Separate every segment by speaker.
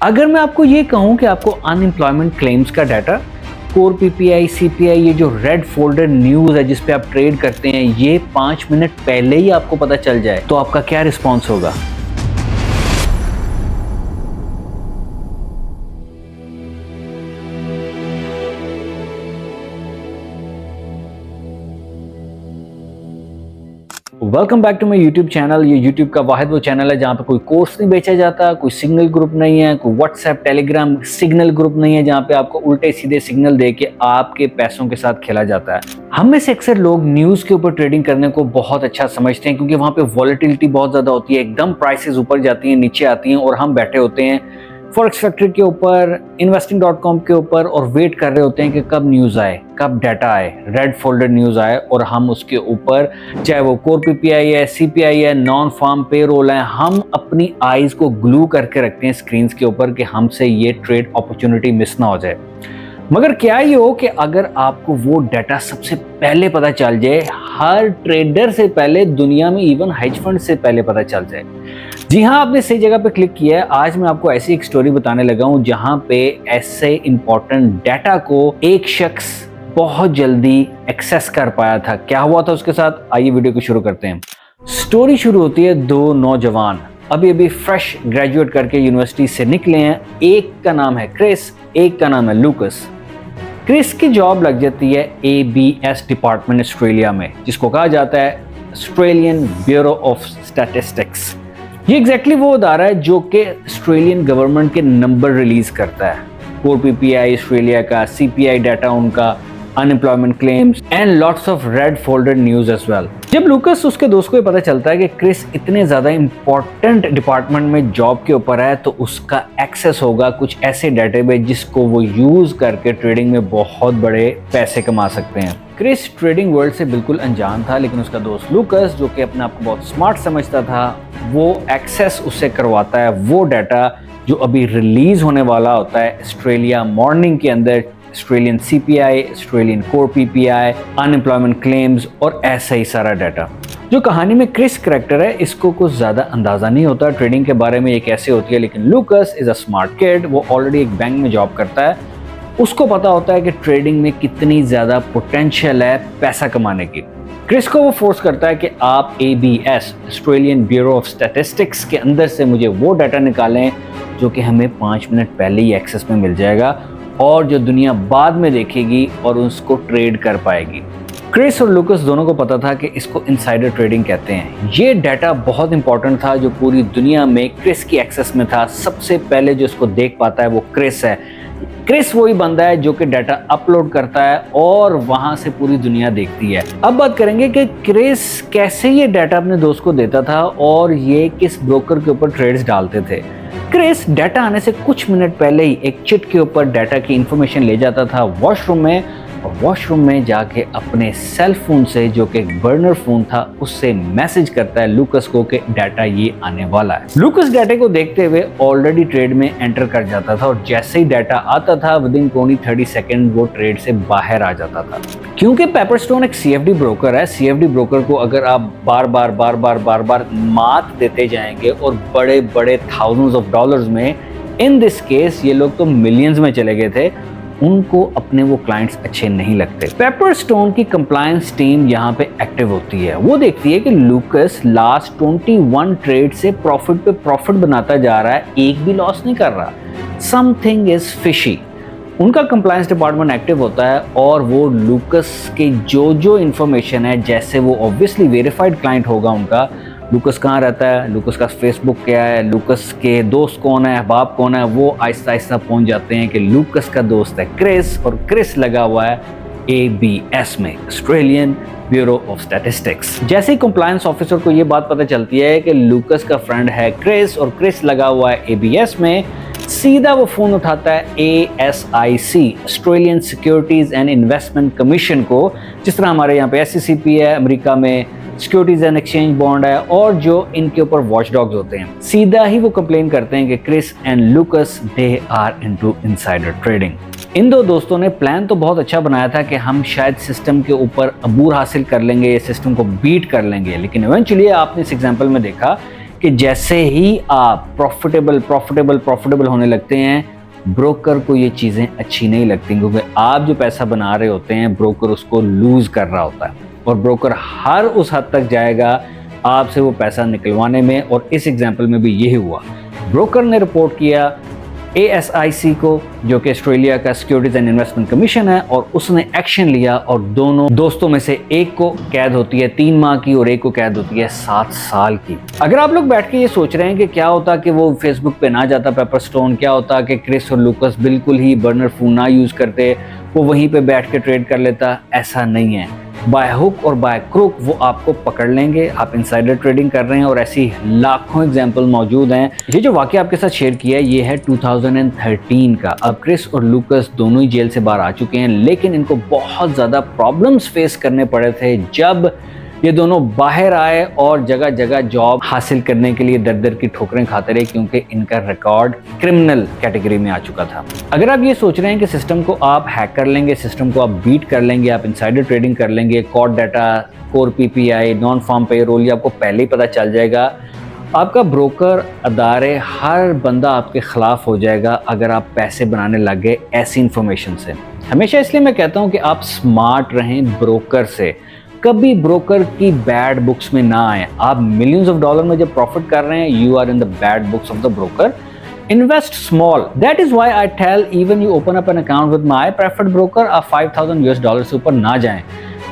Speaker 1: अगर मैं आपको ये कहूं कि आपको अनएम्प्लॉयमेंट क्लेम्स का डाटा, कोर पीपीआई, सीपीआई, ये जो रेड फोल्डर न्यूज़ है जिस पे आप ट्रेड करते हैं, ये 5 मिनट पहले ही आपको पता चल जाए, तो आपका क्या रिस्पॉन्स होगा? Welcome back to my YouTube channel. ये यूट्यूब का वाहिद वो चैनल है जहाँ पे कोई कोर्स नहीं बेचा जाता, कोई सिग्नल ग्रुप नहीं है, कोई व्हाट्सएप टेलीग्राम सिग्नल ग्रुप नहीं है जहाँ पे आपको उल्टे सीधे सिग्नल दे के आपके पैसों के साथ खेला जाता है। हम में से अक्सर लोग न्यूज़ के ऊपर ट्रेडिंग करने को बहुत अच्छा समझते हैं क्योंकि वहाँ पे वॉलेटिलिटी बहुत ज़्यादा होती है, एकदम प्राइसेस ऊपर जाती हैं, नीचे आती हैं और हम बैठे होते हैं फॉरेक्स फैक्ट्री के ऊपर, investing.com के ऊपर और वेट कर रहे होते हैं कि कब न्यूज़ आए, कब डाटा आए, रेड फोल्डर न्यूज़ आए और हम उसके ऊपर, चाहे वो कोर पीपीआई है, सीपीआई है, नॉन फार्म पेरोल है, हम अपनी आईज को ग्लू करके रखते हैं स्क्रीन्स के ऊपर कि हमसे ये ट्रेड अपॉर्चुनिटी मिस ना हो जाए। मगर क्या ये हो कि अगर आपको वो डाटा सबसे पहले पता चल जाए, हर ट्रेडर से पहले दुनिया में, इवन हेज फंड से पहले पता चल जाए? जी हाँ, आपने सही जगह पे क्लिक किया है। आज मैं आपको ऐसी एक स्टोरी बताने लगा हूँ जहाँ पे ऐसे इंपॉर्टेंट डाटा को एक शख्स बहुत जल्दी एक्सेस कर पाया था। क्या हुआ था उसके साथ, आइए वीडियो को शुरू करते हैं। स्टोरी शुरू होती है, दो नौजवान अभी फ्रेश ग्रेजुएट करके यूनिवर्सिटी से निकले हैं। एक का नाम है क्रिस, एक का नाम है लूकस। क्रिस की जॉब लग जाती है ABS डिपार्टमेंट ऑस्ट्रेलिया में, जिसको कहा जाता है ऑस्ट्रेलियन ब्यूरो ऑफ स्टैटिस्टिक्स। ये एग्जैक्टली वो अदारा है जो कि ऑस्ट्रेलियन गवर्नमेंट के नंबर रिलीज करता है, कोर पीपीआई ऑस्ट्रेलिया का, सीपीआई डाटा उनका, unemployment claims and lots of red folder news as well. जब लूकस उसके दोस्त को ये पता चलता है कि क्रिस इतने ज्यादा इंपॉर्टेंट डिपार्टमेंट में जॉब के ऊपर है, तो उसका एक्सेस होगा कुछ ऐसे डेटाबेस जिसको वो यूज करके ट्रेडिंग में बहुत बड़े पैसे कमा सकते हैं। क्रिस ट्रेडिंग वर्ल्ड से बिल्कुल अनजान था, लेकिन उसका दोस्त लूकस, जो कि अपने आप को बहुत स्मार्ट समझता था, वो एक्सेस उससे करवाता है वो डाटा जो अभी रिलीज होने वाला होता है ऑस्ट्रेलिया मॉर्निंग के अंदर। Australian CPI, Australian core PPI, unemployment claims और ऐसा ही सारा डाटा। जो कहानी में क्रिस कैरेक्टर है, इसको कुछ ज़्यादा अंदाज़ा नहीं होता ट्रेडिंग के बारे में ये कैसे होती है, लेकिन लूकस इज़ अ स्मार्ट किड। वो ऑलरेडी एक बैंक में जॉब करता है, उसको पता होता है कि ट्रेडिंग में कितनी ज़्यादा पोटेंशियल है पैसा कमाने की। क्रिस को वो फोर्स करता है कि आप ABS, Australian bureau of statistics के अंदर से मुझे वो डाटा निकालें जो कि हमें 5 मिनट पहले ही एक्सेस में मिल जाएगा और जो दुनिया बाद में देखेगी और उसको ट्रेड कर पाएगी। क्रिस और लूकस दोनों को पता था कि इसको इनसाइडर ट्रेडिंग कहते हैं। ये डाटा बहुत इंपॉर्टेंट था जो पूरी दुनिया में क्रिस की एक्सेस में था। सबसे पहले जो इसको देख पाता है वो क्रिस है। क्रिस वही बंदा है जो कि डाटा अपलोड करता है और वहां से पूरी दुनिया देखती है। अब बात करेंगे कि क्रिस कैसे ये डाटा अपने दोस्त को देता था और ये किस ब्रोकर के ऊपर ट्रेड्स डालते थे। क्रिस डाटा आने से कुछ मिनट पहले ही एक चिट के ऊपर डाटा की इंफॉर्मेशन ले जाता था वॉशरूम में, और वॉशरूम में जाके अपने सेल फोन से, जो कि एक बर्नर फोन था, उससे मैसेज करता है लूकस को कि डाटा ये आने वाला है। लूकस डाटा को देखते हुए ऑलरेडी ट्रेड में एंटर कर जाता था और जैसे ही डाटा आता था विदिन 20-30 सेकेंड वो ट्रेड से बाहर आ जाता था। क्योंकि पेपरस्टोन एक CFD ब्रोकर है, CFD ब्रोकर को अगर आप बार बार मात देते जाएंगे और बड़े बड़े थाउजेंड्स ऑफ डॉलर्स में, इन दिस केस ये लोग तो मिलियंस में चले गए थे, उनको अपने वो क्लाइंट्स अच्छे नहीं लगते। पेपरस्टोन की कंप्लायंस टीम यहाँ पे एक्टिव होती है। वो देखती है कि लूकस लास्ट 21 ट्रेड से प्रॉफिट पे प्रॉफिट बनाता जा रहा है, एक भी लॉस नहीं कर रहा। Something is fishy. उनका कंप्लायंस डिपार्टमेंट एक्टिव होता है और वो लूकस के जो इन्फॉर्मेशन है, जैसे वो ऑब्वियसली वेरीफाइड क्लाइंट होगा उनका, लूकस कहाँ रहता है, लूकस का फेसबुक क्या है, लूकस के दोस्त कौन है, बाप कौन है, वो आहिस्ता आहिस्ता पहुंच जाते हैं कि लूकस का दोस्त है क्रिस और क्रिस लगा हुआ है ABS में, ऑस्ट्रेलियन ब्यूरो ऑफ स्टैटिस्टिक्स। जैसे ही कंप्लायंस ऑफिसर को ये बात पता चलती है कि लूकस का फ्रेंड है क्रिस और क्रिस लगा हुआ है ABS में, सीधा वो फोन उठाता है ASIC, Australian securities and investment commission को, जिस तरह हमारे यहाँ पे SECP है अमेरिका में, सिक्योरिटीज एंड एक्सचेंज बॉन्ड है, और जो इनके ऊपर वॉचडॉग्स होते हैं। सीधा ही वो कंप्लेन करते हैं कि Chris and Lucas they are into insider trading. इन दो दोस्तों ने प्लान तो बहुत अच्छा बनाया था कि हम शायद सिस्टम के ऊपर अबूर हासिल कर लेंगे, ये सिस्टम को बीट कर लेंगे, लेकिन इवेंचुअली आपने इस एग्जांपल में देखा कि जैसे ही आप प्रॉफिटेबल होने लगते हैं, ब्रोकर को ये चीज़ें अच्छी नहीं लगती, क्योंकि आप जो पैसा बना रहे होते हैं ब्रोकर उसको लूज़ कर रहा होता है, और ब्रोकर हर उस हद तक जाएगा आपसे वो पैसा निकलवाने में। और इस एग्जाम्पल में भी यही हुआ। ब्रोकर ने रिपोर्ट किया ASIC को, जो कि ऑस्ट्रेलिया का सिक्योरिटीज एंड इन्वेस्टमेंट कमीशन है, और उसने एक्शन लिया और दोनों दोस्तों में से एक को कैद होती है 3 माह की और एक को कैद होती है 7 साल की। अगर आप लोग बैठ के ये सोच रहे हैं कि क्या होता कि वो फेसबुक पे ना जाता पेपरस्टोन, क्या होता कि क्रिस और लूकस बिल्कुल ही बर्नर फोन ना यूज करते, वो वहीं पे बैठ के ट्रेड कर लेता, ऐसा नहीं है। बाय हुक और बाय क्रुक वो आपको पकड़ लेंगे, आप इनसाइडर ट्रेडिंग कर रहे हैं, और ऐसी लाखों एग्जांपल मौजूद हैं। ये जो वाकया आपके साथ शेयर किया है ये है 2013 का। अब क्रिस और लूकस दोनों ही जेल से बाहर आ चुके हैं, लेकिन इनको बहुत ज़्यादा प्रॉब्लम्स फेस करने पड़े थे जब ये दोनों बाहर आए और जगह जगह जॉब हासिल करने के लिए दर दर की ठोकरें खाते रहे, क्योंकि इनका रिकॉर्ड क्रिमिनल कैटेगरी में आ चुका था। अगर आप ये सोच रहे हैं कि सिस्टम को आप हैक कर लेंगे, सिस्टम को आप बीट कर लेंगे, आप इनसाइडर ट्रेडिंग कर लेंगे, कॉड data, core PPI, non farm payroll, ये आपको पहले ही पता चल जाएगा, आपका ब्रोकर अदारे हर बंदा आपके खिलाफ हो जाएगा अगर आप पैसे बनाने लग गए ऐसी इंफॉर्मेशन से। हमेशा इसलिए मैं कहता हूँ कि आप स्मार्ट रहें ब्रोकर से, कभी ब्रोकर की बैड बुक्स में ना आए। आप मिलियंस ऑफ डॉलर में जब प्रॉफिट कर रहे हैं, you are in the bad books of the broker. Invest small, that is why I tell even you open up an account with my preferred broker, आप $5,000 से ऊपर ना जाएं,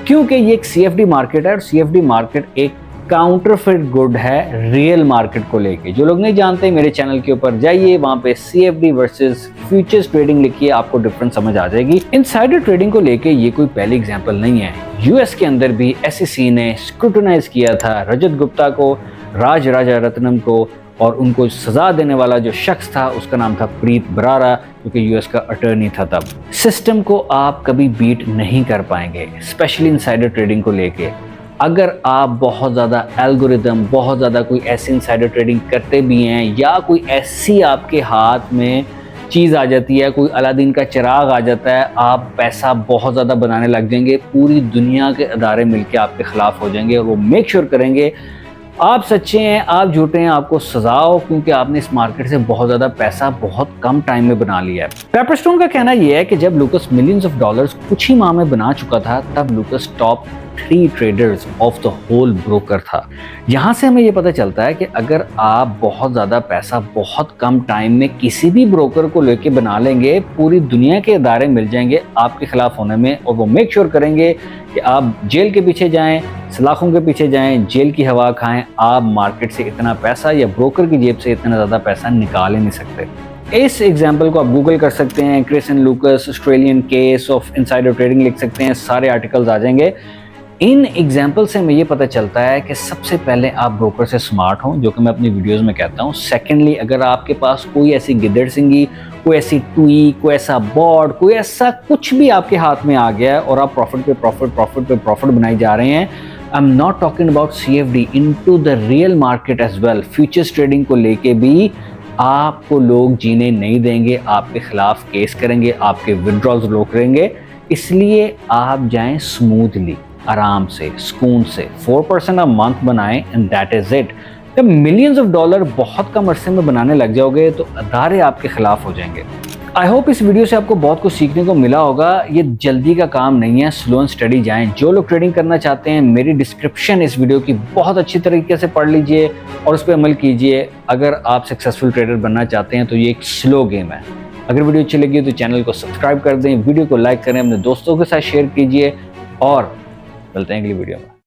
Speaker 1: क्योंकि ये एक CFD मार्केट है, और CFD मार्केट एक काउंटरफिट गुड है रियल मार्केट को लेके। जो लोग नहीं जानते, मेरे चैनल के ऊपर जाइए, वहां पे CFD वर्सेस फ्यूचर्स ट्रेडिंग लिखिए, आपको डिफरेंस समझ आ जाएगी। इनसाइडर ट्रेडिंग को लेके ये कोई पहली एग्जांपल नहीं है। US के अंदर भी SEC ने स्क्रूटनाइज किया था रजत गुप्ता को, राज राजारत्नम को, और उनको सजा देने वाला जो शख्स था उसका नाम था प्रीत बरारा, जो कि US का अटर्नी था तब। सिस्टम को आप कभी बीट नहीं कर पाएंगे, स्पेशली इनसाइडर ट्रेडिंग को लेके। अगर आप बहुत ज़्यादा एल्गोरिदम, बहुत ज़्यादा कोई ऐसी इनसाइडर ट्रेडिंग करते भी हैं, या कोई ऐसी आपके हाथ में चीज़ आ जाती है, कोई अलादीन का चिराग आ जाता है, आप पैसा बहुत ज़्यादा बनाने लग जाएंगे, पूरी दुनिया के अदारे मिलके आपके खिलाफ हो जाएंगे, और वो मेक श्योर करेंगे आप सच्चे हैं, आप झूठे हैं, आपको सजा हो, क्योंकि आपने इस मार्केट से बहुत ज़्यादा पैसा बहुत कम टाइम में बना लिया है। पेपरस्टोन का कहना यह है कि जब लूकस मिलियंस ऑफ डॉलर्स कुछ ही माह में बना चुका था, तब Lucas top 3 traders of the whole broker था। यहाँ से हमें ये पता चलता है कि अगर आप बहुत ज़्यादा पैसा बहुत कम टाइम में किसी भी ब्रोकर को लेके बना लेंगे, पूरी दुनिया के अदारे मिल जाएंगे आपके खिलाफ होने में, और वो मेक श्योर करेंगे कि आप जेल के पीछे जाएं, सलाखों के पीछे जाएं, जेल की हवा खाएं, आप मार्केट से इतना पैसा या ब्रोकर की जेब से इतना ज़्यादा पैसा निकाल ही नहीं सकते। इस एग्जाम्पल को आप गूगल कर सकते हैं, Chris and Lucas Australian case of insider trading लिख सकते हैं, सारे आर्टिकल्स आ जाएंगे। इन एग्जाम्पल से हमें ये पता चलता है कि सबसे पहले आप ब्रोकर से स्मार्ट हों, जो कि मैं अपनी वीडियोस में कहता हूँ। सेकेंडली, अगर आपके पास कोई ऐसी गिद्दड़ सिंगी, कोई ऐसी ट्वीक, कोई ऐसा बॉर्ड, कोई ऐसा कुछ भी आपके हाथ में आ गया है और आप प्रॉफिट पे प्रॉफिट बनाई जा रहे हैं, I am not talking about CFD, into the real market as well, futures trading को लेके भी आपको लोग जीने नहीं देंगे, आपके खिलाफ केस करेंगे, आपके विड्रॉल्स रोक लेंगे। इसलिए आप जाएं स्मूथली, आराम से, सुकून से, 4% अ मंथ बनाएं, एंड दैट इज इट। जब मिलियंस ऑफ डॉलर बहुत कम अरसे में बनाने लग जाओगे तो अदारे आपके खिलाफ हो जाएंगे। आई होप इस वीडियो से आपको बहुत कुछ सीखने को मिला होगा। ये जल्दी का काम नहीं है, स्लो एंड स्टडी जाएं। जो लोग ट्रेडिंग करना चाहते हैं, मेरी डिस्क्रिप्शन इस वीडियो की बहुत अच्छी तरीके से पढ़ लीजिए और उस पर अमल कीजिए। अगर आप सक्सेसफुल ट्रेडर बनना चाहते हैं तो ये एक स्लो गेम है। अगर वीडियो अच्छी लगी तो चैनल को सब्सक्राइब कर दें, वीडियो को लाइक करें, अपने दोस्तों के साथ शेयर कीजिए, और मिलते हैं अगली वीडियो में।